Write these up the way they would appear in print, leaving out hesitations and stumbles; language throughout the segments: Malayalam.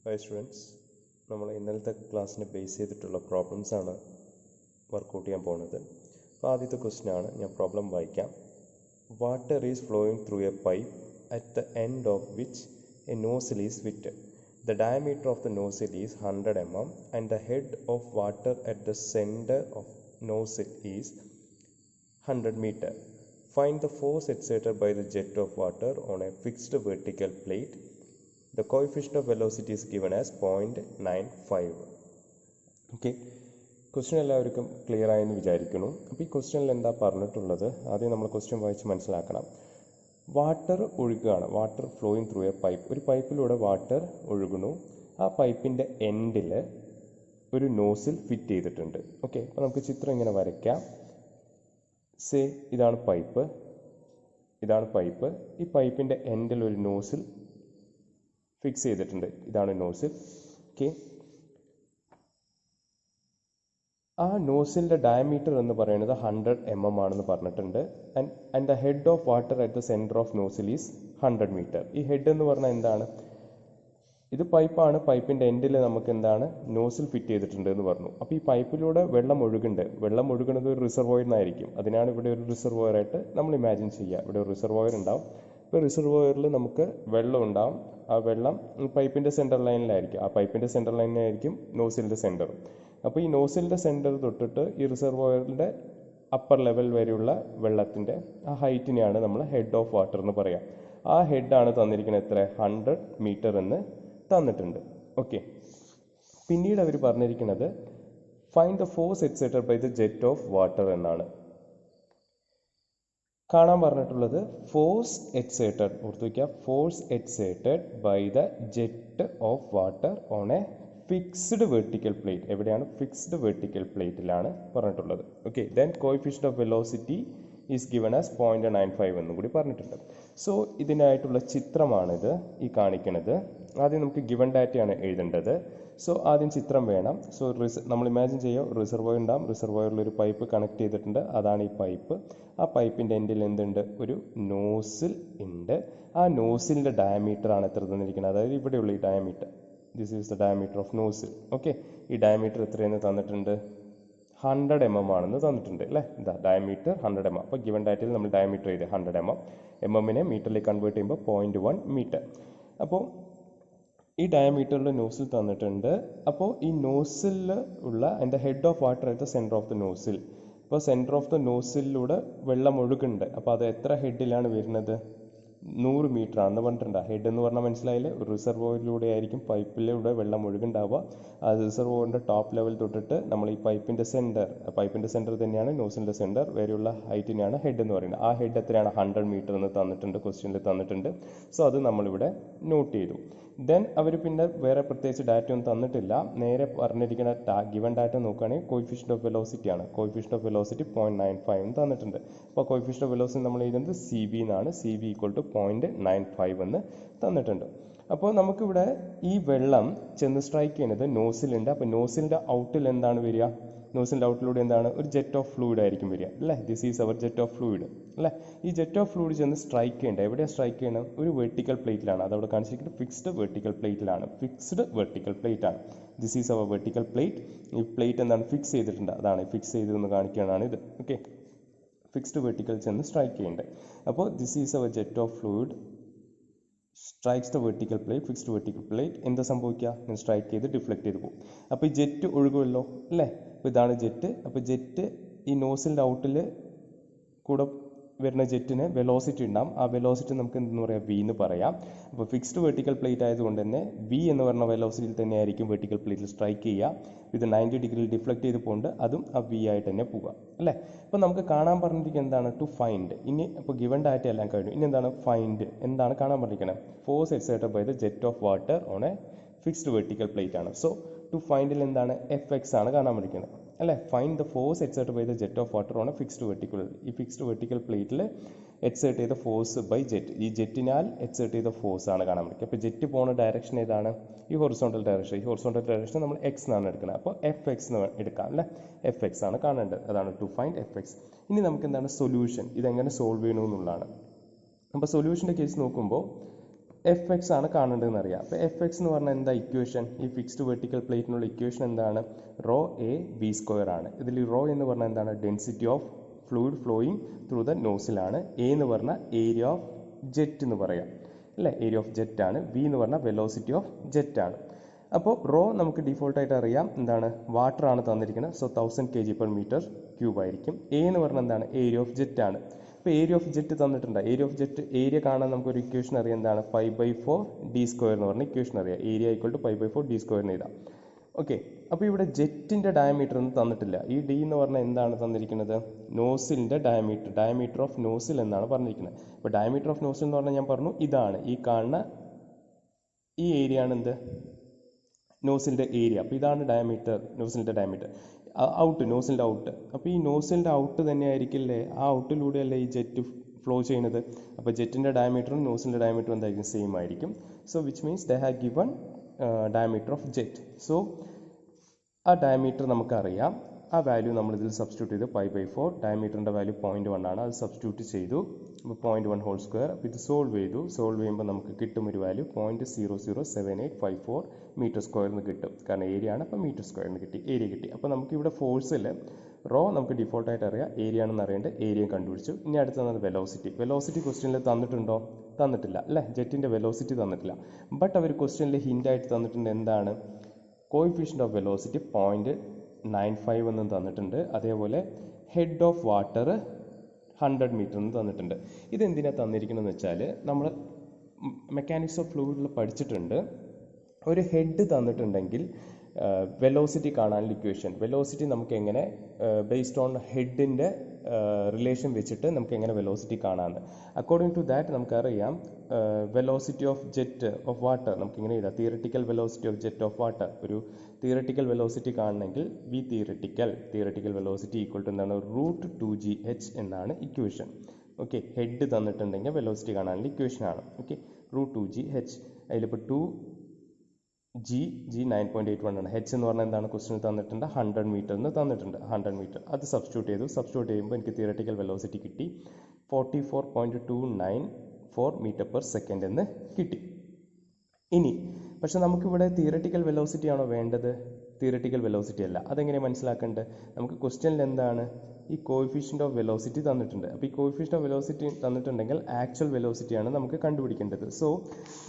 ഹായ് സ്റ്റുഡൻസ്, നമ്മൾ ഇന്നലത്തെ ക്ലാസ്സിനെ ബേസ് ചെയ്തിട്ടുള്ള പ്രോബ്ലംസാണ് വർക്കൗട്ട് ചെയ്യാൻ പോകുന്നത്. അപ്പോൾ ആദ്യത്തെ ക്വസ്റ്റ്യനാണ്, ഞാൻ പ്രോബ്ലം വായിക്കാം. Water is flowing through a pipe at the end of which A nozzle is fitted. The diameter of the nozzle is 100 mm and the head of water at the center of nozzle is 100 meter. Find the force exerted by the jet of water on a fixed vertical plate. The coefficient of velocity is given as 0.95. Okay, question എല്ലാവർക്കും ക്ലിയർ ആയെന്ന് വിചാരിക്കുന്നു. അപ്പോൾ ഈ ക്വസ്റ്റ്യനിൽ എന്താ പറഞ്ഞിട്ടുള്ളത്, ആദ്യം നമ്മൾ ക്വസ്റ്റ്യൻ വായിച്ച് മനസ്സിലാക്കണം. വാട്ടർ ഒഴുകുകയാണ്, water flowing through a pipe. ഒരു പൈപ്പിലൂടെ വാട്ടർ ഒഴുകുന്നു. ആ പൈപ്പിൻ്റെ എൻഡിൽ ഒരു നോസിൽ ഫിറ്റ് ചെയ്തിട്ടുണ്ട്. ഓക്കെ, അപ്പോൾ നമുക്ക് ചിത്രം ഇങ്ങനെ വരയ്ക്കാം. സേ ഇതാണ് പൈപ്പ്, ഇതാണ് പൈപ്പ്. ഈ പൈപ്പിൻ്റെ എൻഡിൽ ഒരു നോസിൽ ഫിക്സ് ചെയ്തിട്ടുണ്ട്. ഇതാണ് നോസിൽ. ഓക്കെ, ആ നോസിലിൻ്റെ ഡയമീറ്റർ എന്ന് പറയുന്നത് 100 mm ആണെന്ന് പറഞ്ഞിട്ടുണ്ട്. And the head of water at the center of nozzle is 100 meter. ഈ ഹെഡ് എന്ന് പറഞ്ഞാൽ എന്താണ്? ഇത് പൈപ്പാണ്. പൈപ്പിൻ്റെ എൻഡിൽ നമുക്ക് എന്താണ്, നോസിൽ ഫിറ്റ് ചെയ്തിട്ടുണ്ട് എന്ന് പറഞ്ഞു. അപ്പോൾ ഈ പൈപ്പിലൂടെ വെള്ളം ഒഴുകുന്നുണ്ട്. വെള്ളം ഒഴുകുന്നത് ഒരു റിസർവോയറിൽ നിന്നായിരിക്കും. അതിനാണ് ഇവിടെ ഒരു റിസർവോയറായിട്ട് നമ്മൾ ഇമാജിൻ ചെയ്യുക. ഇവിടെ ഒരു റിസർവോയർ ഉണ്ടാവും. ഇപ്പോൾ റിസർവോയറിൽ നമുക്ക് വെള്ളം ഉണ്ടാവും. ആ വെള്ളം പൈപ്പിൻ്റെ സെൻറ്റർ ലൈനിലായിരിക്കും. ആ പൈപ്പിൻ്റെ സെൻറ്റർ ലൈനിലായിരിക്കും നോസിലിൻ്റെ സെൻറ്റർ. അപ്പോൾ ഈ നോസിലിൻ്റെ സെൻറ്റർ തൊട്ടിട്ട് ഈ റിസർവോയറിൻ്റെ അപ്പർ ലെവൽ വരെയുള്ള വെള്ളത്തിൻ്റെ ആ ഹൈറ്റിനെയാണ് നമ്മൾ ഹെഡ് ഓഫ് വാട്ടർ എന്ന് പറയുക. ആ ഹെഡാണ് തന്നിരിക്കുന്നത് എത്ര, 100 മീറ്റർ എന്ന് തന്നിട്ടുണ്ട്. ഓക്കെ, പിന്നീട് അവർ പറഞ്ഞിരിക്കുന്നത് find the force exerted by the jet of water എന്നാണ് കാണാൻ പറഞ്ഞിട്ടുള്ളത്. ഫോഴ്സ് എക്സേർട്ടഡ്, ഓർത്തു വയ്ക്കുക, force exerted by the jet of water on a fixed vertical plate. എവിടെയാണ്? ഫിക്സ്ഡ് വെർട്ടിക്കൽ പ്ലേറ്റിലാണ് പറഞ്ഞിട്ടുള്ളത്. Okay, then coefficient of velocity is given as 0.95 എന്നും കൂടി പറഞ്ഞിട്ടുണ്ട്. സോ ഇതിനായിട്ടുള്ള ചിത്രമാണിത് ഈ കാണിക്കുന്നത്. ആദ്യം നമുക്ക് ഗിവൺ ഡാറ്റയാണ് എഴുതേണ്ടത്. സോ ആദ്യം ചിത്രം വേണം. സോ നമ്മൾ ഇമാജിൻ ചെയ്യുക, റിസർവോയർ ഉണ്ടാകും. റിസർവോയറിൽ ഒരു പൈപ്പ് കണക്ട് ചെയ്തിട്ടുണ്ട്. അതാണ് ഈ പൈപ്പ്. ആ പൈപ്പിൻ്റെ എൻഡിൽ എന്തുണ്ട്, ഒരു നോസിൽ ഉണ്ട്. ആ നോസിലിൻ്റെ ഡയമീറ്റർ ആണ് എത്ര തന്നിരിക്കുന്നത്, അതായത് ഇവിടെയുള്ള ഈ diameter. This is the diameter of nozzle. Okay, ഈ ഡയമീറ്റർ എത്രയെന്ന് തന്നിട്ടുണ്ട്, 100 mm ആണെന്ന് തന്നിട്ടുണ്ട് അല്ലേ. ഇതാ ഡയമീറ്റർ 100 mm. അപ്പോൾ ഗിവൺ ഡാറ്റയിൽ നമ്മൾ ഡയമീറ്റർ ചെയ്ത് 100 mm. mm-നെ മീറ്ററിലേക്ക് കൺവേർട്ട് ചെയ്യുമ്പോൾ 0.1 മീറ്റർ. അപ്പോൾ ഈ ഡയമീറ്ററിൽ നോസിൽ തന്നിട്ടുണ്ട്. അപ്പോൾ ഈ നോസിൽ ഉള്ള അതിൻ്റെ head of water at the center of the nozzle. ഇപ്പോൾ സെൻറ്റർ ഓഫ് ദ നോസിലൂടെ വെള്ളം ഒഴുകുന്നുണ്ട്. അപ്പോൾ അത് എത്ര ഹെഡിലാണ് വരുന്നത്, 100 മീറ്റർ ആണെന്ന് പറഞ്ഞിട്ടുണ്ട്. ഹെഡ് എന്ന് പറഞ്ഞാൽ മനസ്സിലായില്ലേ, ഒരു റിസർവോയറിലൂടെ ആയിരിക്കും പൈപ്പിലൂടെ വെള്ളം ഒഴുകുണ്ടാവുക. ആ റിസർവോയറിൻ്റെ ടോപ്പ് ലെവൽ തൊട്ടിട്ട് നമ്മൾ ഈ പൈപ്പിൻ്റെ സെൻറ്റർ തന്നെയാണ് നോസിലിൻ്റെ സെൻറ്റർ വരെയുള്ള ഹൈറ്റിനെയാണ് ഹെഡ് എന്ന് പറയുന്നത്. ആ ഹെഡ് എത്രയാണ്, 100 മീറ്റർ എന്ന് തന്നിട്ടുണ്ട്, ക്വസ്റ്റ്യനിൽ തന്നിട്ടുണ്ട്. സോ അത് നമ്മളിവിടെ നോട്ട് ചെയ്തു. ദെൻ അവർ പിന്നെ വേറെ പ്രത്യേകിച്ച് ഡാറ്റ ഒന്നും തന്നിട്ടില്ല. നേരെ പറഞ്ഞിരിക്കുന്ന ഗിവൺ ഡാറ്റ നോക്കുകയാണെങ്കിൽ കോഎഫിഷ്യന്റ് ഓഫ് വെലോസിറ്റി ആണ്. കോഎഫിഷ്യന്റ് ഓഫ് വെലോസിറ്റി 0.95 എന്ന് തന്നിട്ടുണ്ട്. അപ്പോൾ കോഎഫിഷ്യന്റ് ഓഫ് വെലോസിറ്റി നമ്മൾ എഴുതുന്നത് CB എന്നാണ്. CB = 0.95 എന്ന് തന്നിട്ടുണ്ട്. അപ്പോൾ നമുക്കിവിടെ ഈ വെള്ളം ചെന്ന് സ്ട്രൈക്ക് ചെയ്യുന്നത് നോസിലുണ്ട്. അപ്പോൾ നോസിലിൻ്റെ ഔട്ടിൽ എന്താണ് വരിക, നോസിലിൻ്റെ ഔട്ടിലൂടെ എന്താണ്, ഒരു ജെറ്റ് ഓഫ് ഫ്ലൂയിഡ് ആയിരിക്കും വരിക അല്ലേ. This is our jet of fluid അല്ലേ. ഈ ജെറ്റ് ഓഫ് ഫ്ലൂയിഡ് ചെന്ന് സ്ട്രൈക്ക് ചെയ്യേണ്ടത് എവിടെയാണ് സ്ട്രൈക്ക് ചെയ്യണം, ഒരു വെർട്ടിക്കൽ പ്ലേറ്റിലാണ്. അതവിടെ കാണിച്ചിരിക്കുന്നത് ഫിക്സ്ഡ് വെർട്ടിക്കൽ പ്ലേറ്റിലാണ്. ഫിക്സ്ഡ് വെർട്ടിക്കൽ പ്ലേറ്റ് ആണ്. This is our vertical plate. ഈ പ്ലേറ്റ് എന്താണ്, ഫിക്സ് ചെയ്തിട്ടുണ്ട്. അതാണ് ഫിക്സ് ചെയ്തെന്ന് കാണിക്കുകയാണ് ഇത്. ഓക്കെ, ഫിക്സ്ഡ് വെർട്ടിക്കൽ ചെന്ന് സ്ട്രൈക്ക് ചെയ്യേണ്ടത്. അപ്പോൾ this is our jet of fluid strikes the vertical plate, fixed vertical plate. എന്താ സംഭവിക്കുക, സ്ട്രൈക്ക് ചെയ്ത് ഡിഫ്ലക്ട് ചെയ്ത് പോകും. അപ്പോൾ ഈ ജെറ്റ് ഒഴുകുമല്ലോ അല്ലേ. അപ്പോൾ ഇതാണ് ജെറ്റ്. അപ്പോൾ ജെറ്റ് ഈ നോസിലിൻ്റെ ഔട്ടിൽ കൂടെ വരുന്ന ജെറ്റിന് വെലോസിറ്റി ഉണ്ടാകും. ആ വെലോസിറ്റി നമുക്ക് എന്തെന്ന് പറയാം, V എന്ന് പറയാം. അപ്പോൾ ഫിക്സ്ഡ് വെർട്ടിക്കൽ പ്ലേറ്റ് ആയതുകൊണ്ട് തന്നെ V എന്ന് പറഞ്ഞ വെലോസിറ്റിയിൽ തന്നെ ആയിരിക്കും വെർട്ടിക്കൽ പ്ലേറ്റിൽ സ്ട്രൈക്ക് ചെയ്യുക. ഇത് 90 ഡിഗ്രിയിൽ ഡിഫ്ലക്ട് ചെയ്ത് പോകുന്നുണ്ട്. അതും ആ V ആയിട്ട് തന്നെ പോവുക അല്ലേ. അപ്പോൾ നമുക്ക് കാണാൻ പറഞ്ഞിരിക്കുന്നത് എന്താണ്, ടു ഫൈൻഡ്. ഇനി അപ്പോൾ ഗിവൺ ഡാറ്റ എല്ലാം കഴിഞ്ഞു. ഇനി എന്താണ് ഫൈൻഡ്, എന്താണ് കാണാൻ പറഞ്ഞിരിക്കുന്നത്, force exerted by the jet of water on a fixed vertical plate ആണ്. സോ ടു ഫൈൻഡിൽ എന്താണ്, Fx ആണ് കാണാൻ പഠിക്കുന്നത് അല്ലേ. Find the force exerted by the jet of water on a fixed vertical. ഈ ഫിക്സ്ഡ് വെർട്ടിക്കൽ പ്ലേറ്റിൽ എക്സേർട്ട് ചെയ്ത ഫോഴ്സ് ബൈ ജെറ്റ്, ഈ ജെറ്റിനാൽ എക്സേർട്ട് ചെയ്ത ഫോഴ്സ് ആണ് കാണാൻ പഠിക്കുക. അപ്പോൾ ജെറ്റ് പോകുന്ന ഡയറക്ഷൻ ഏതാണ്, ഈ ഹൊറിസോണ്ടൽ ഡയറക്ഷൻ. ഈ ഹൊറിസോണ്ടൽ ഡയറക്ഷൻ നമ്മൾ X എന്നാണ് എടുക്കുന്നത്. അപ്പോൾ Fx എന്ന് എടുക്കാം അല്ലേ. Fx ആണ് കാണേണ്ടത്. അതാണ് ടു ഫൈൻഡ് Fx. ഇനി നമുക്ക് എന്താണ് സൊല്യൂഷൻ, ഇതെങ്ങനെ സോൾവ് ചെയ്യണമെന്നുള്ളതാണ്. അപ്പോൾ സൊല്യൂഷൻ്റെ കേസ് നോക്കുമ്പോൾ എഫ് എക്സ് ആണ് കാണേണ്ടതെന്ന് അറിയാം. അപ്പോൾ എഫ് എക്സ് എന്ന് പറഞ്ഞാൽ എന്താ ഇക്വേഷൻ? ഈ ഫിക്സ്ഡ് വെർട്ടിക്കൽ പ്ലേറ്റിനുള്ള ഇക്വേഷൻ എന്താണ്? റോ എ വി സ്ക്വയർ ആണ്. ഇതിൽ റോ എന്ന് പറഞ്ഞാൽ എന്താണ്? Density of fluid flowing through the നോസിലാണ്. എ എന്ന് പറഞ്ഞാൽ ഏരിയ ഓഫ് ജെറ്റ് എന്ന് പറയാം അല്ലേ, ഏരിയ ഓഫ് ജെറ്റ് ആണ്. വി എന്ന് പറഞ്ഞാൽ വെലോസിറ്റി ഓഫ് ജെറ്റ് ആണ്. അപ്പോൾ റോ നമുക്ക് ഡിഫോൾട്ടായിട്ട് അറിയാം എന്താണ്? വാട്ടർ ആണ് തന്നിരിക്കുന്നത്. സോ 1000 kg/m³ ആയിരിക്കും. എ എന്ന് പറഞ്ഞാൽ എന്താണ്? ഏരിയ ഓഫ് ജെറ്റ് ആണ്. ഇപ്പോൾ ഏരിയ ഓഫ് ജെറ്റ് തന്നിട്ടുണ്ട്. ഏരിയ ഓഫ് ജെറ്റ് ഏരിയ കാണാൻ നമുക്കൊരു ഇക്വേഷൻ അറിയാം എന്താണ്? 5/4d² എന്ന് പറഞ്ഞ ഇക്വേഷൻ അറിയാം. ഏരിയ = 5/4d² എന്ന് എഴുതാം. ഓക്കെ, അപ്പോൾ ഇവിടെ ജെറ്റിൻ്റെ ഡയമീറ്റർ ഒന്നും തന്നിട്ടില്ല. ഈ ഡി എന്ന് പറഞ്ഞാൽ എന്താണ് തന്നിരിക്കുന്നത്? നോസിലിൻ്റെ ഡയമീറ്റർ ഓഫ് നോസിൽ എന്നാണ് പറഞ്ഞിരിക്കുന്നത്. അപ്പോൾ ഡയമീറ്റർ ഓഫ് നോസിൽ എന്ന് പറഞ്ഞാൽ ഞാൻ പറഞ്ഞു ഇതാണ്, ഈ കാണുന്ന ഈ ഏരിയ ആണ് എന്ത്? നോസിലിൻ്റെ ഏരിയ. അപ്പോൾ ഇതാണ് ഡയമീറ്റർ, നോസിലിൻ്റെ ഡയമീറ്റർ. ഔട്ട്, നോസിലിൻ്റെ ഔട്ട്. അപ്പോൾ ഈ നോസിലിൻ്റെ ഔട്ട് തന്നെ ആയിരിക്കില്ലേ, ആ ഔട്ടിലൂടെയല്ലേ ഈ ജെറ്റ് ഫ്ലോ ചെയ്യുന്നത്. അപ്പോൾ ജെറ്റിൻ്റെ ഡയമീറ്ററും നോസിലിൻ്റെ ഡയമീറ്ററും എന്തായിരിക്കും? സെയിം ആയിരിക്കും. So which means they have given diameter of jet. So ആ ഡയമീറ്റർ നമുക്കറിയാം. ആ വാല്യൂ നമ്മളിതിൽ സബ്സ്റ്റിറ്റ്യൂട്ട് ചെയ്ത് 5/4, ഡയമീറ്ററിൻ്റെ വാല്യൂ 0.1 ആണ്, അത് സബ്സ്റ്റിറ്റ്യൂട്ട് ചെയ്തു. അപ്പോൾ 0.1² അപ്പോൾ ഇത് സോൾവ് ചെയ്യുമ്പോൾ നമുക്ക് കിട്ടും ഒരു വാല്യൂ 0.007854 m² എന്ന് കിട്ടും. കാരണം ഏരിയ ആണ്, അപ്പോൾ m² എന്ന് കിട്ടി, ഏരിയ കിട്ടി. അപ്പോൾ നമുക്കിവിടെ ഫോഴ്സിൽ റോ നമുക്ക് ഡിഫോൾട്ടായിട്ട് അറിയാം, ഏരിയ ആണെന്ന് അറിയേണ്ടത്, ഏരിയയും കണ്ടുപിടിച്ചു. ഇനി അടുത്ത് തന്നത് വെലോസിറ്റി ക്വസ്റ്റ്യനിൽ തന്നിട്ടുണ്ടോ? തന്നിട്ടില്ല അല്ലേ, ജെറ്റിൻ്റെ വെലോസിറ്റി തന്നിട്ടില്ല. ബട്ട് അവർ ക്വസ്റ്റ്യനിൽ ഹിൻ്റായിട്ട് തന്നിട്ടുണ്ട് എന്താണ്? കോയിഫിഷ്യൻ്റ് ഓഫ് വെലോസിറ്റി 0.95 എന്നും തന്നിട്ടുണ്ട്. അതേപോലെ ഹെഡ് ഓഫ് വാട്ടർ 100 മീറ്റർ എന്ന് തന്നിട്ടുണ്ട്. ഇതെന്തിനാണ് തന്നിരിക്കുന്നതെന്ന് വെച്ചാൽ നമ്മൾ മെക്കാനിക്സ് ഓഫ് ഫ്ലൂയിഡിൽ പഠിച്ചിട്ടുണ്ട്. ഒരു ഹെഡ് തന്നിട്ടുണ്ടെങ്കിൽ വെലോസിറ്റി കാണാനുള്ള ഇക്വേഷൻ, വെലോസിറ്റി നമുക്ക് എങ്ങനെ ബേസ്ഡ് ഓൺ ഹെഡിൻ്റെ റിലേഷൻ വെച്ചിട്ട് നമുക്ക് എങ്ങനെ വെലോസിറ്റി കാണാമെന്ന്. അക്കോർഡിംഗ് ടു ദാറ്റ് നമുക്കറിയാം velocity of jet of water നമുക്ക് ഇങ്ങനെ എഴുതാം. Theoretical velocity of jet of water, ഒരു തിയററ്റിക്കൽ വെലോസിറ്റി കാണണമെങ്കിൽ വി തിയററ്റിക്കൽ വെലോസിറ്റി = എന്താണ്? √2gh എന്നാണ് ഇക്വേഷൻ. ഓക്കെ, ഹെഡ് തന്നിട്ടുണ്ടെങ്കിൽ വെലോസിറ്റി കാണാനുള്ള ഇക്വേഷനാണ്. Okay, √2gh. അതിലിപ്പോൾ 2g 9.81 ആണ്. h എന്ന് പറഞ്ഞാൽ എന്താണ്? ക്വസ്റ്റ്യൻ തന്നിട്ടുണ്ട് 100 മീറ്റർ എന്ന് തന്നിട്ടുണ്ട്. 100 മീറ്റർ അത് സബ്സ്റ്റിറ്റ്യൂട്ട് ചെയ്യുമ്പോൾ എനിക്ക് തിയററ്റിക്കൽ വെലോസിറ്റി കിട്ടി 44.294 m/s എന്ന് കിട്ടി. ഇനി പക്ഷെ നമുക്കിവിടെ തിയററ്റിക്കൽ വെലോസിറ്റി ആണോ വേണ്ടത്? തിയററ്റിക്കൽ വെലോസിറ്റി അല്ല. അതെങ്ങനെ മനസ്സിലാക്കേണ്ടത്? നമുക്ക് ക്വസ്റ്റ്യനിൽ എന്താണ്? ഈ കോയിഫിഷ്യൻ്റ് ഓഫ് വെലോസിറ്റി തന്നിട്ടുണ്ട്. അപ്പോൾ ഈ കോയിഫിഷ്യൻ്റ് ഓഫ് വെലോസിറ്റി തന്നിട്ടുണ്ടെങ്കിൽ ആക്ച്വൽ വെലോസിറ്റിയാണ് നമുക്ക് കണ്ടുപിടിക്കേണ്ടത്. സോ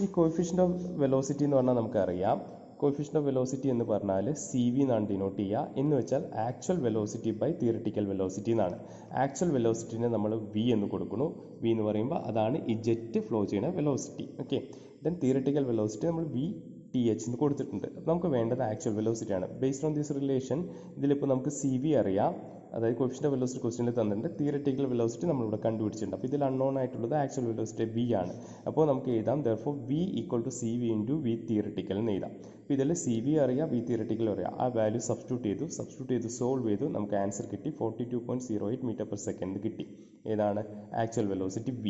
ഈ കോയിഫിഷ്യൻ്റ് ഓഫ് വെലോസിറ്റി എന്ന് പറഞ്ഞാൽ നമുക്കറിയാം, കോയിഫിഷ്യൻ്റ് ഓഫ് വെലോസിറ്റി എന്ന് പറഞ്ഞാൽ CV എന്നാണ് ഡിനോട്ട് ചെയ്യുക. എന്ന് വെച്ചാൽ actual velocity by theoretical velocity എന്നാണ്. ആക്ച്വൽ വെലോസിറ്റിനെ നമ്മൾ V എന്ന് കൊടുക്കുന്നു. V എന്ന് പറയുമ്പോൾ അതാണ് ഈ ജെറ്റ് ഫ്ലോ ചെയ്യുന്ന velocity. Okay, then theoretical velocity നമ്മൾ VTH എന്ന് കൊടുത്തിട്ടുണ്ട്. നമുക്ക് വേണ്ടത് ആക്ച്വൽ വെലോസിറ്റിയാണ്. ബേസ്ഡ് ഓൺ ദിസ് റിലേഷൻ ഇതിലിപ്പോൾ നമുക്ക് CV അറിയാം, അതായത് കോയിഫിഷ്യൻ്റ് ഓഫ് വെലോസിറ്റി ക്വസ്റ്റ്യനിൽ തന്നിട്ടുണ്ട്. തിയററ്റിക്കൽ വെലോസിറ്റി നമ്മളിവിടെ കണ്ടുപിടിച്ചിട്ടുണ്ട്. അപ്പോൾ ഇതിൽ അൺനോൺ ആയിട്ടുള്ളത് ആക്ച്വൽ വെലോസിറ്റി V ആണ്. അപ്പോൾ നമുക്ക് എഴുതാം therefore V = CV × V theoretical എന്ന് എഴുതാം. അപ്പോൾ ഇതിൽ CV അറിയാം, V theoretical അറിയാം. ആ വാല്യൂ സബ്സ്റ്റിറ്റ്യൂട്ട് ചെയ്ത് സോൾവ് ചെയ്തു. നമുക്ക് ആൻസർ കിട്ടി 42.08 m/s എന്ന് കിട്ടി. ഏതാണ്? Actual velocity V.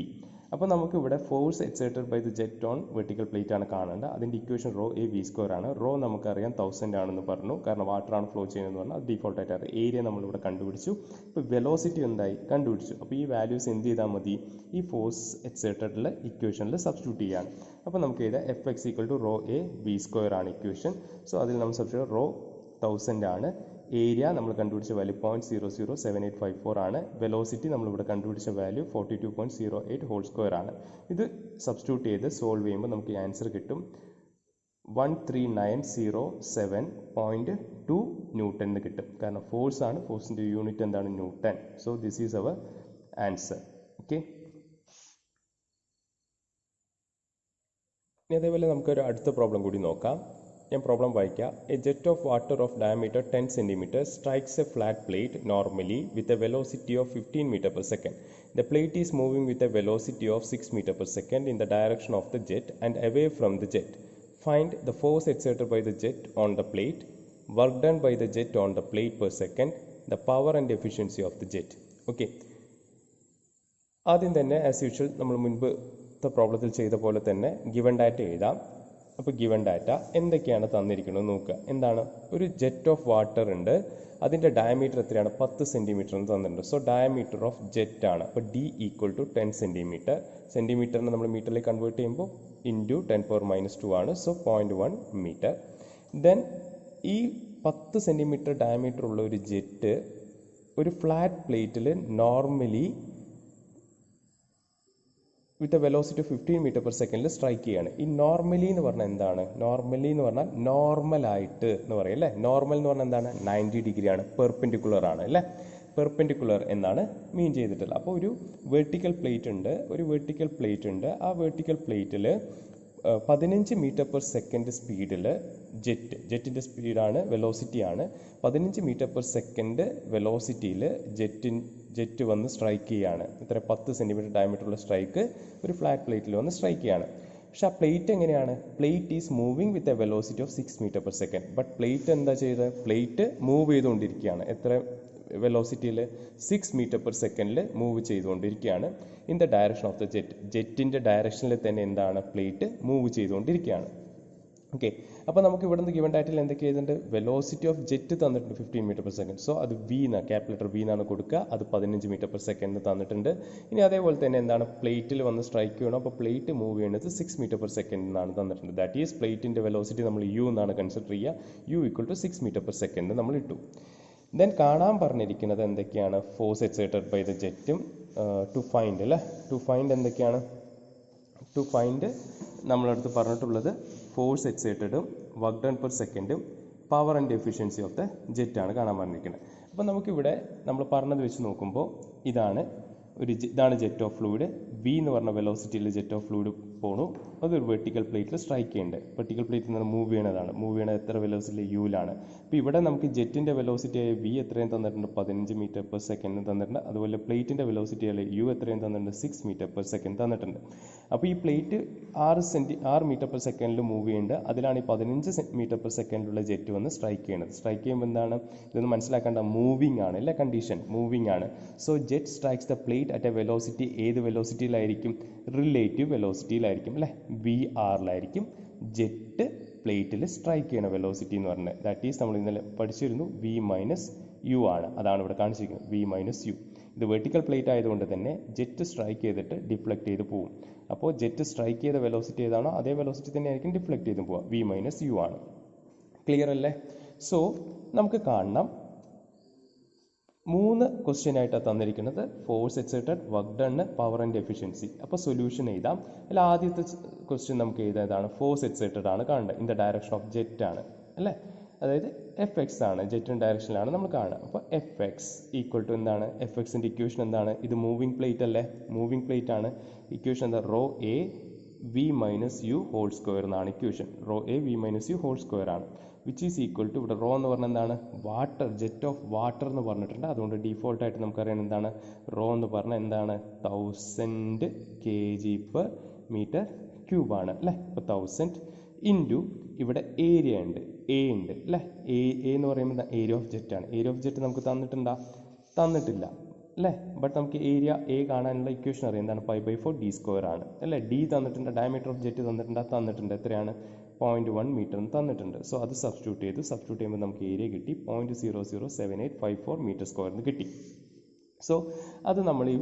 അപ്പോൾ നമുക്ക് ഇവിടെ force exerted by the jet on vertical plate ആണ് കാണേണ്ടത്. അതിൻ്റെ ഇക്വേഷൻ റോ എ v² ആണ്. റോ നമുക്കറിയാം 1000 ആണെന്ന് പറഞ്ഞു, കാരണം വാട്ടറാണ് ഫ്ലോ ചെയ്യുന്നതെന്ന് പറഞ്ഞാൽ അത് ഡിഫോൾട്ടായിട്ട് അറിയാം. ഏരിയ നമ്മളിവിടെ കണ്ടുപിടിച്ചു. ഇപ്പോൾ വെലോസിറ്റി എന്തായി? കണ്ടുപിടിച്ചു. അപ്പോൾ ഈ വാല്യൂസ് എന്ത് ചെയ്താൽ മതി? ഈ ഫോഴ്സ് എക്സേർട്ടഡിലെ ഇക്വേഷനിൽ സബ്സ്റ്റിറ്റ്യൂട്ട് ചെയ്യാൻ. അപ്പോൾ നമുക്ക് എഴുതാം Fx = റോ എ v² ആണ് ഇക്വേഷൻ. സോ അതിൽ നമ്മൾ സബ്സ്റ്റിറ്റ്യൂട്ട് റോ 1000 ആണ്. ഏരിയ നമ്മൾ കണ്ടുപിടിച്ച വാല്യൂ 0.007854 ആണ്. വെലോസിറ്റി നമ്മളിവിടെ കണ്ടുപിടിച്ച വാല്യൂ 42.08 ആണ്. ഇത് സബ്സ്റ്റിറ്റ്യൂട്ട് ചെയ്ത് സോൾവ് ചെയ്യുമ്പോൾ നമുക്ക് ആൻസർ കിട്ടും 13907.2 ന്യൂട്ടൺ എന്ന് കിട്ടും. കാരണം ഫോഴ്സ് ആണ്, ഫോഴ്സിൻ്റെ യൂണിറ്റ് എന്താണ്? Newton. So this is our answer. Okay, ഇനി അതേപോലെ നമുക്കൊരു അടുത്ത പ്രോബ്ലം കൂടി നോക്കാം. ഞാൻ പ്രോബ്ലം വായിക്കാം. A jet of water of diameter 10 cm strikes A flat plate normally with a velocity of 15 m/s. The plate is moving with a velocity of 6 m/s in the direction of the jet and away from the jet. Find the force exerted by the jet on the plate, work done by the jet on the plate per second, the power and efficiency of the jet. Okay. ആദ്യം തന്നെ ആസ് യൂഷ്വൽ നമ്മൾ മുൻപത്തെ പ്രോബ്ലത്തിൽ ചെയ്ത പോലെ തന്നെ ഗിവൺ ഡാറ്റ എഴുതാം. അപ്പോൾ ഗിവൺ ഡാറ്റ എന്തൊക്കെയാണ് തന്നിരിക്കുന്നത് നോക്കുക. എന്താണ്? ഒരു ജെറ്റ് ഓഫ് വാട്ടർ ഉണ്ട്, അതിൻ്റെ ഡയമീറ്റർ എത്രയാണ്? 10 cm എന്ന് തന്നിട്ടുണ്ട്. സോ ഡയമീറ്റർ ഓഫ് ജെറ്റ് ആണ്. അപ്പോൾ D = 10 cm. സെൻറ്റിമീറ്ററിനെ നമ്മൾ മീറ്ററിലേക്ക് കൺവേർട്ട് ചെയ്യുമ്പോൾ ഇൻറ്റു 10⁻², ആണ്. So 0.1 metre. ദെൻ ഈ 10 സെൻറ്റിമീറ്റർ ഡയമീറ്റർ ഉള്ള ഒരു ജെറ്റ് ഒരു ഫ്ലാറ്റ് പ്ലേറ്റിൽ normally with a velocity of 15 metre per സെക്കൻഡിൽ സ്ട്രൈക്ക് ചെയ്യാണ്. ഈ നോർമലി എന്ന് പറഞ്ഞാൽ എന്താണ്? നോർമലി എന്ന് പറഞ്ഞാൽ നോർമലായിട്ട് എന്ന് പറയും അല്ലേ. നോർമൽ എന്ന് പറഞ്ഞാൽ എന്താണ്? 90 ഡിഗ്രിയാണ്, പെർപെൻഡിക്കുലർ ആണ് അല്ലേ. പെർപെൻഡിക്കുലർ എന്നാണ് മീൻ ചെയ്തിട്ടുള്ളത്. അപ്പോൾ ഒരു വെർട്ടിക്കൽ പ്ലേറ്റ് ഉണ്ട്. ആ വെർട്ടിക്കൽ പ്ലേറ്റിൽ 15 മീറ്റർ പെർ സെക്കൻഡ് സ്പീഡിൽ ജെറ്റിൻ്റെ സ്പീഡാണ്, വെലോസിറ്റിയാണ്. 15 മീറ്റർ പെർ സെക്കൻഡ് വെലോസിറ്റിയിൽ ജെറ്റ് വന്ന് സ്ട്രൈക്ക് ചെയ്യാണ്. ഇത്ര 10 സെൻറ്റിമീറ്റർ ഡയമീറ്ററുള്ള സ്ട്രൈക്ക് ഒരു ഫ്ലാറ്റ് പ്ലേറ്റിൽ വന്ന് സ്ട്രൈക്ക് ചെയ്യാണ്. പക്ഷെ ആ പ്ലേറ്റ് എങ്ങനെയാണ്? Plate is moving with a velocity of 6 metre per second. But plate എന്താ ചെയ്തത്? പ്ലേറ്റ് മൂവ് ചെയ്തുകൊണ്ടിരിക്കുകയാണ്. എത്ര വെലോസിറ്റിയിൽ? 6 മീറ്റർ പെർ സെക്കൻഡിൽ മൂവ് ചെയ്തുകൊണ്ടിരിക്കുകയാണ്. In the direction of the ജെറ്റിൻ്റെ ഡയറക്ഷനിൽ തന്നെ എന്താണ്? പ്ലേറ്റ് മൂവ് ചെയ്തുകൊണ്ടിരിക്കുകയാണ്. ഓക്കെ, അപ്പോൾ നമുക്ക് ഇവിടെ നിന്ന് ഗിവൺ ഡാറ്റയിൽ എന്തൊക്കെ ചെയ്തിട്ടുണ്ട്? വെലോസിറ്റി ഓഫ് ജെറ്റ് തന്നിട്ടുണ്ട് 15 മീറ്റർ പെർ സെക്കൻഡ്. സോ അത് ക്യാപിറ്റൽ V എന്നാണ് കൊടുക്കുക. അത് 15 മീറ്റർ പെർ സെക്കൻഡ് തന്നിട്ടുണ്ട്. ഇനി അതേപോലെ തന്നെ എന്താണ്? പ്ലേറ്റിൽ വന്ന് സ്ട്രൈക്ക് ചെയ്യണം. അപ്പോൾ പ്ലേറ്റ് മൂവ് ചെയ്യുന്നത് 6 മീറ്റർ പെർ സെക്കൻഡ് എന്നാണ് തന്നിട്ടുണ്ട്. ദാറ്റ് ഈസ് പ്ലേറ്റിൻ്റെ വെലോസിറ്റി നമ്മൾ U എന്നാണ് കൺസിഡർ ചെയ്യുക. U = 6 മീറ്റർ പെർ സെക്കൻഡ് നമ്മൾ ഇട്ടു. ദെൻ കാണാൻ പറഞ്ഞിരിക്കുന്നത് എന്തൊക്കെയാണ്? ഫോഴ്സ് എക്സേർട്ടഡ് ബൈ ദ ജെറ്റും ടു ഫൈൻഡ് അല്ലേ. ടു ഫൈൻഡ് എന്തൊക്കെയാണ്? ടു ഫൈൻഡ് നമ്മളടുത്ത് പറഞ്ഞിട്ടുള്ളത് ഫോഴ്സ് എക്സേർട്ടഡും വർക്ക് ഡൺ പെർ സെക്കൻഡും power and efficiency of the ജെറ്റാണ് കാണാൻ പറഞ്ഞിരിക്കുന്നത്. അപ്പോൾ നമുക്കിവിടെ നമ്മൾ പറഞ്ഞത് വെച്ച് നോക്കുമ്പോൾ ഇതാണ് ജെറ്റ് ഓഫ് ഫ്ലൂയിഡ്. V എന്ന് പറഞ്ഞ വെലോസിറ്റിയിൽ ജെറ്റ് ഓഫ് ഫ്ലൂയിഡ് പോണു. അതൊരു വെർട്ടിക്കൽ പ്ലേറ്റിൽ സ്ട്രൈക്ക് ചെയ്യുന്നുണ്ട്. വെർട്ടിക്കൽ പ്ലേറ്റിൽ നിന്ന് മൂവ് ചെയ്യണത് എത്ര വെലോസിറ്റി? യുവിലാണ്. അപ്പോൾ ഇവിടെ നമുക്ക് ജെറ്റിൻ്റെ വെലോസിറ്റി ആയ V എത്രയും തന്നിട്ടുണ്ട്? 15 മീറ്റർ പെർ സെക്കൻഡ് തന്നിട്ടുണ്ട്. അതുപോലെ പ്ലേറ്റിൻ്റെ വെലോസിറ്റി ആയ U എത്രയും തന്നിട്ടുണ്ട്? 6 മീറ്റർ പെർ സെക്കൻഡ് തന്നിട്ടുണ്ട്. അപ്പോൾ ഈ പ്ലേറ്റ് 6 മീറ്റർ പെർ സെക്കൻഡിൽ മൂവ് ചെയ്യുന്നുണ്ട്. അതിലാണ് ഈ 15 മീറ്റർ പെർ സെക്കൻഡിലുള്ള ജെറ്റ് വന്ന് സ്ട്രൈക്ക് ചെയ്യുന്നത്. സ്ട്രൈക്ക് ചെയ്യുമ്പോൾ എന്താണ്? ഇതൊന്ന് മനസ്സിലാക്കേണ്ട, മൂവിങ് ആണ് അല്ലേ. കണ്ടീഷൻ മൂവിങ് ആണ്. So jet strikes the plate at A velocity. ഏത് വെലോസിറ്റിയിലായിരിക്കും? റിലേറ്റീവ് വെലോസിറ്റിയിലായിരിക്കും അല്ലേ. VR ജെറ്റ് പ്ലേറ്റിൽ സ്ട്രൈക്ക് ചെയ്യുന്ന വെലോസിറ്റി എന്ന് പറഞ്ഞത്. ദാറ്റ് ഈസ് നമ്മൾ ഇന്നലെ പഠിച്ചിരുന്നു V - U ആണ്. അതാണ് ഇവിടെ കാണിച്ചിരിക്കുന്നത്, V - U. ഇത് വെർട്ടിക്കൽ പ്ലേറ്റ് ആയതുകൊണ്ട് തന്നെ ജെറ്റ് സ്ട്രൈക്ക് ചെയ്തിട്ട് ഡിഫ്ലക്ട് ചെയ്ത് പോകും. അപ്പോൾ ജെറ്റ് സ്ട്രൈക്ക് ചെയ്ത വെലോസിറ്റി ഏതാണോ അതേ വെലോസിറ്റി തന്നെ ആയിരിക്കും ഡിഫ്ലക്ട് ചെയ്ത് പോവുക. V - U ആണ്. ക്ലിയർ അല്ലേ? സോ നമുക്ക് കാണണം 3 ക്വസ്റ്റ്യൻ ആയിട്ടാണ് തന്നിരിക്കുന്നത്. Force exerted, work done, power and efficiency. അപ്പോൾ സൊല്യൂഷൻ എഴുതാം. അതിൽ ആദ്യത്തെ ക്വസ്റ്റ്യൻ നമുക്ക് എഴുതാതാണ് ഫോഴ്സ് എക്സേർട്ടഡ് ആണ് കാണേണ്ടത്. In the direction of jet ആണ് അല്ലേ. അതായത് Fx ആണ്, ജെറ്റിൻ്റെ ഡയറക്ഷനിലാണ് നമ്മൾ കാണുക. അപ്പോൾ Fx = എന്താണ്? Fxൻ്റെ ഇക്വേഷൻ എന്താണ്? ഇത് മൂവിങ് പ്ലേറ്റ് അല്ലേ, മൂവിങ് പ്ലേറ്റ് ആണ്. ഇക്വേഷൻ എന്താ? ρA V - U whole square എന്നാണ് equation. ρA V - U whole square ആണ്. വിച്ച് ഈസ് ഈക്വൽ ടു, ഇവിടെ റോ എന്ന് പറഞ്ഞാൽ എന്താണ്? വാട്ടർ, ജെറ്റ് ഓഫ് വാട്ടർ എന്ന് പറഞ്ഞിട്ടുണ്ട്. അതുകൊണ്ട് ഡീഫോൾട്ടായിട്ട് നമുക്കറിയാം എന്താണ് റോ എന്ന് പറഞ്ഞാൽ എന്താണ്? 1000 kg/m³ ആണ് അല്ലേ. അപ്പോൾ 1000 ഇൻറ്റു ഇവിടെ ഏരിയ ഉണ്ട്, A ഉണ്ട് അല്ലേ. A എന്ന് പറയുമ്പോൾ ഏരിയ ഓഫ് ജെറ്റ് ആണ്. ഏരിയ ഓഫ് ജെറ്റ് നമുക്ക് തന്നിട്ടില്ല അല്ലേ. ബട്ട് നമുക്ക് ഏരിയ A കാണാനുള്ള ഇക്വേഷൻ അറിയാം. എന്താണ്? π/4 d² ആണ് അല്ലേ. D തന്നിട്ടുണ്ട്, ഡയമീറ്റർ ഓഫ് ജെറ്റ് തന്നിട്ടുണ്ട്. എത്രയാണ്? 0.1 മീറ്റർ തന്നിട്ടുണ്ട്. സോ അത് സബ്സ്റ്റിറ്റ്യൂട്ട് ചെയ്യുമ്പോൾ നമുക്ക് ഏരിയ കിട്ടി 0.007854 m² എന്ന് കിട്ടി. സോ അത് നമ്മൾ ഈ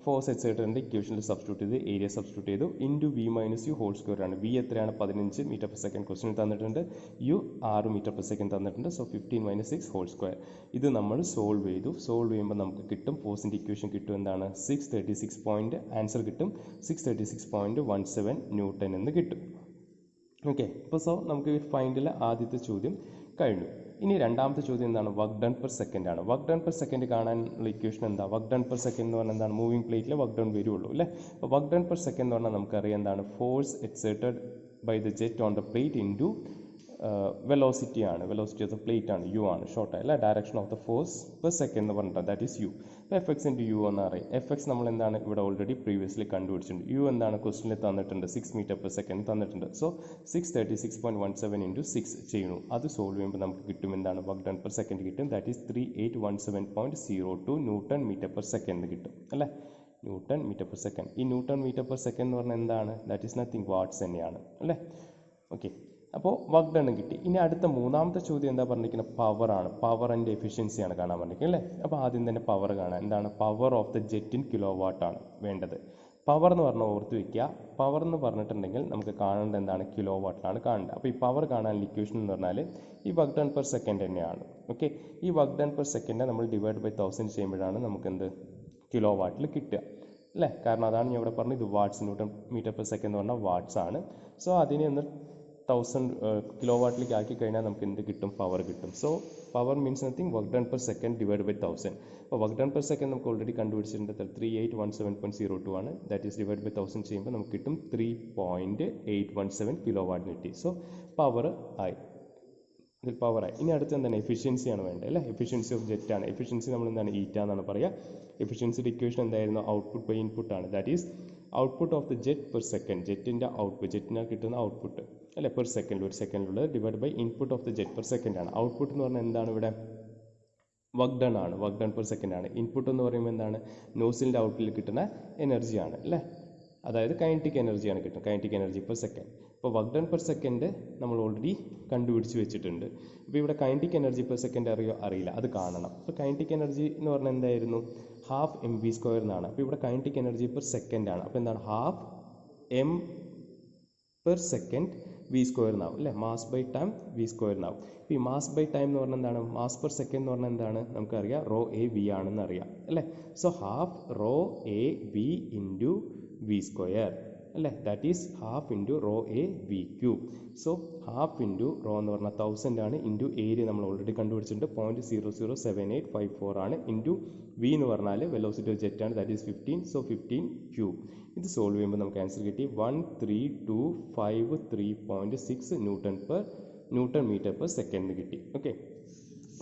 ഫോഴ്സ് എക്സേർട്ടറിൻ്റെ ഇക്വേഷനിൽ സബ്സ്റ്റിറ്റ്യൂട്ട് ചെയ്ത് ഏരിയ സബ്സ്റ്റിറ്റ്യൂട്ട് ചെയ്തു. Into V - U whole square ആണ്. V എത്രയാണ്? 15 മീറ്റർ പെർ സെക്കൻഡ് ക്വസ്റ്റ്യൻ തന്നിട്ടുണ്ട്. U 6 മീറ്റർ പെർ സെക്കൻഡ് തന്നിട്ടുണ്ട്. So 15 - 6 whole square. ഇത് നമ്മൾ സോൾവ് ചെയ്യുമ്പോൾ നമുക്ക് കിട്ടും ഫോഴ്സിൻ്റെ ഇക്വേഷൻ കിട്ടും. എന്താണ്? 636 ആൻസർ കിട്ടും 636.17 ന്യൂട്ടൺ എന്ന് കിട്ടും. ഓക്കെ, അപ്പോൾ സോ നമുക്ക് ഫൈൻഡിലെ ആദ്യത്തെ ചോദ്യം കഴിഞ്ഞു. ഇനി രണ്ടാമത്തെ ചോദ്യം എന്താണ്? വർക്ക് ഡൺ പെർ സെക്കൻഡ് ആണ്. വർക്ക് ഡൺ പെർ സെക്കൻഡ് കാണാനുള്ള ഇക്വേഷൻ എന്താ? വർക്ക് ഡൺ പെർ സെക്കൻഡ് എന്ന് പറഞ്ഞാൽ എന്താണ്? മൂവിങ് പ്ലേറ്റിൽ വർക്ക് ഡൺ വരുള്ളൂ അല്ലേ. അപ്പോൾ വർക്ക് ഡൺ പെർ സെക്കൻഡ് എന്ന് പറഞ്ഞാൽ നമുക്കറിയാം എന്താണ്? Force exerted by the jet on the plate into velocity ആണ്. വെലോസിറ്റി ഓഫ് ദ പ്ലേറ്റ് ആണ്, U ആണ് ഷോർട്ട് അല്ല. Direction of the force per second എന്ന് പറഞ്ഞിട്ട് ദാറ്റ് ഈസ് U. അപ്പോൾ Fx × U എന്ന് അറിയാം. Fx നമ്മൾ എന്താണ് ഇവിടെ ഓൾറെഡി പ്രീവിയസ്ലി കണ്ടുപിടിച്ചിട്ടുണ്ട്. U എന്താണ്? ക്വസ്റ്റിനിൽ തന്നിട്ടുണ്ട് 6 മീറ്റർ പെർ സെക്കൻഡ് തന്നിട്ടുണ്ട്. സോ 636.17 × 6 ചെയ്യുന്നു. അത് സോൾവ് ചെയ്യുമ്പോൾ നമുക്ക് കിട്ടും എന്താണ്? വർക്ക് ഡൺ പെർ സെക്കൻഡ് കിട്ടും. That is 3817.02 newton meter per second കിട്ടും അല്ലേ. Newton meter per second. ഈ ന്യൂട്ടൺ മീറ്റർ പെർ സെക്കൻഡ് എന്ന് പറഞ്ഞാൽ എന്താണ്? ദാറ്റ് ഈസ് നത്തിങ്, വാട്ട്സ് തന്നെയാണ് അല്ലേ. ഓക്കെ, അപ്പോൾ വർക്ക് ഡൺ കിട്ടി. ഇനി അടുത്ത മൂന്നാമത്തെ ചോദ്യം എന്താ പറഞ്ഞിരിക്കുന്നത്? പവർ ആണ്. പവർ ആൻഡ് എഫിഷ്യൻസി ആണ് കാണാൻ പറഞ്ഞിരിക്കുന്നത് അല്ലേ. അപ്പോൾ ആദ്യം തന്നെ പവർ കാണാം. എന്താണ്? Power of the jet in kilo watt ആണ് വേണ്ടത്. പവർ എന്ന് പറഞ്ഞാൽ ഓർത്ത് വയ്ക്കുക. പവർ എന്ന് പറഞ്ഞിട്ടുണ്ടെങ്കിൽ നമുക്ക് കാണേണ്ടത് എന്താണ്? കിലോ വാട്ടിലാണ് കാണേണ്ടത്. അപ്പോൾ ഈ പവർ കാണാനുള്ള ഇക്വേഷൻ എന്ന് പറഞ്ഞാൽ ഈ വർക്ക് ഡൺ പെർ സെക്കൻഡ് തന്നെയാണ്. ഓക്കെ, ഈ വർക്ക് ഡൺ പെർ സെക്കൻഡ് നമ്മൾ ഡിവൈഡ് ബൈ 1000 ചെയ്യുമ്പോഴാണ് നമുക്ക് എന്ത് കിലോ വാട്ടിൽ കിട്ടുക അല്ലേ? കാരണം അതാണ് ഞാൻ ഇവിടെ പറഞ്ഞത്, ഇത് watts, newton meter per second എന്ന് പറഞ്ഞാൽ വാട്ട്സ് ആണ്. സോ അതിനെ ഒന്ന് 1000 കിലോ വാട്ടിലേക്ക് ആക്കി കഴിഞ്ഞാൽ നമുക്ക് എന്ത് കിട്ടും? പവർ കിട്ടും. So power means nothing work done per second divide by 1000. അപ്പോൾ വർക്ക് ഡൺ പെർ സെക്കൻഡ് നമുക്ക് ഓൾറെഡി കണ്ടുപിടിച്ചിട്ടുണ്ട് 3817.02 ആണ്. ദാറ്റ് ഈസ് ഡിവൈഡ് ബൈ 1000 ചെയ്യുമ്പോൾ നമുക്ക് കിട്ടും 3.817 കിലോ വാട്ടിന് കിട്ടി. സോ പവർ ആയി, ഇതിൽ പവറായി. ഇനി അടുത്ത് എന്താണ്? എഫിഷ്യൻസിയാണ് വേണ്ടത് അല്ലേ? എഫിഷ്യൻസി ഓഫ് ജെറ്റ് ആണ്. എഫിഷ്യൻസി നമ്മൾ എന്താണ്? ഈറ്റ എന്നാണ് പറയുക. എഫിഷ്യൻസിയുടെ ഇക്വേഷൻ എന്തായിരുന്നു? ഔട്ട്പുട്ട് ബൈ ഇൻപുട്ട് ആണ്. That is output of the jet per second, ജെറ്റിൻ്റെ ഔട്ട്പുട്ട്, ജെറ്റിനാൽ കിട്ടുന്ന ഔട്ട്പുട്ട് അല്ലേ, പെർ സെക്കൻഡ്, ഒരു സെക്കൻഡിലുള്ളത് divide by input of the jet per second ആണ്. ഔട്ട്പുട്ട് എന്ന് പറഞ്ഞാൽ എന്താണ്? ഇവിടെ വർക്ക് ഡൺ ആണ്, വർക്ക് ഡൺ പെർ സെക്കൻഡ് ആണ്. ഇൻപുട്ട് എന്ന് പറയുമ്പോൾ എന്താണ്? നോസിലിൻ്റെ ഔട്ട്പുട്ടിൽ കിട്ടുന്ന എനർജിയാണ് അല്ലേ, അതായത് കൈനറ്റിക് എനർജിയാണ് കിട്ടുന്നത്, കൈനറ്റിക് എനർജി പെർ സെക്കൻഡ്. ഇപ്പോൾ വർക്ക് ഡൺ പെർ സെക്കൻഡ് നമ്മൾ ഓൾറെഡി കണ്ടുപിടിച്ച് വെച്ചിട്ടുണ്ട്. ഇപ്പോൾ ഇവിടെ കൈനറ്റിക് എനർജി പെർ സെക്കൻഡ് അറിയില്ല, അത് കാണണം. അപ്പോൾ കൈനറ്റിക് എനർജി എന്ന് പറഞ്ഞാൽ എന്തായിരുന്നു? ഹാഫ് mv² എന്നാണ്. അപ്പോൾ ഇവിടെ കൈനറ്റിക് എനർജി പെർ സെക്കൻഡ് ആണ്. അപ്പോൾ എന്താണ്? Half m per second v² എന്നാവും അല്ലേ, മാസ് ബൈ ടൈം v² എന്നാവും. ഇപ്പോൾ ഈ മാസ് ബൈ ടൈം എന്ന് പറഞ്ഞാൽ എന്താണ്? മാസ് പെർ സെക്കൻഡ് എന്ന് പറഞ്ഞാൽ എന്താണ്? നമുക്കറിയാം റോ എ വി ആണെന്ന് അറിയാം അല്ലേ. So half rho A V into v² അല്ലേ, that is half into rho A V cube. So half into rho എന്ന് പറഞ്ഞാൽ 1000 ആണ്, ഇൻറ്റു ഏരിയ നമ്മൾ ഓൾറെഡി കണ്ടുപിടിച്ചിട്ടുണ്ട് 0.007854 ആണ്, ഇൻറ്റു വി എന്ന് പറഞ്ഞാൽ വെലോസിറ്റി ഓഫ് ജെറ്റ് ആണ്, ദാറ്റ് ഈസ് 15. So 15 cube. ഇത് സോൾവ് ചെയ്യുമ്പോൾ നമുക്ക് ആൻസർ കിട്ടി 1325.3.6 ന്യൂട്ടൺ മീറ്റർ പെർ സെക്കൻഡ് കിട്ടി. ഓക്കെ,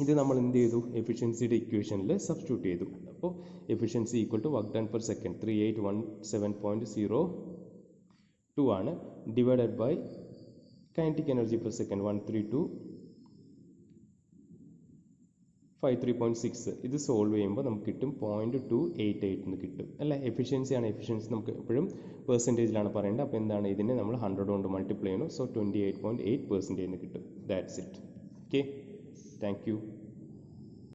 ഇത് നമ്മൾ എന്ത് ചെയ്തു? എഫിഷ്യൻസിയുടെ ഇക്വേഷനിൽ സബ്സ്റ്റിറ്റ്യൂട്ട് ചെയ്തു. അപ്പോൾ efficiency equal to work done per second 3817.02 ആണ്, divided by kinetic energy per second 132.53.6. ഇത് സോൾവ് ചെയ്യുമ്പോൾ നമുക്ക് കിട്ടും 0.288 എന്ന് കിട്ടും അല്ലേ. എഫിഷ്യൻസിയാണ്, എഫിഷ്യൻസി നമുക്ക് എപ്പോഴും പെർസെൻറ്റേജിലാണ് പറയേണ്ടത്. അപ്പോൾ എന്താണ്? ഇതിനെ നമ്മൾ 100 കൊണ്ട് മൾട്ടിപ്ലൈ ചെയ്യുന്നു. സോ 28.8% എന്ന് കിട്ടും. That's it. Okay, thank you.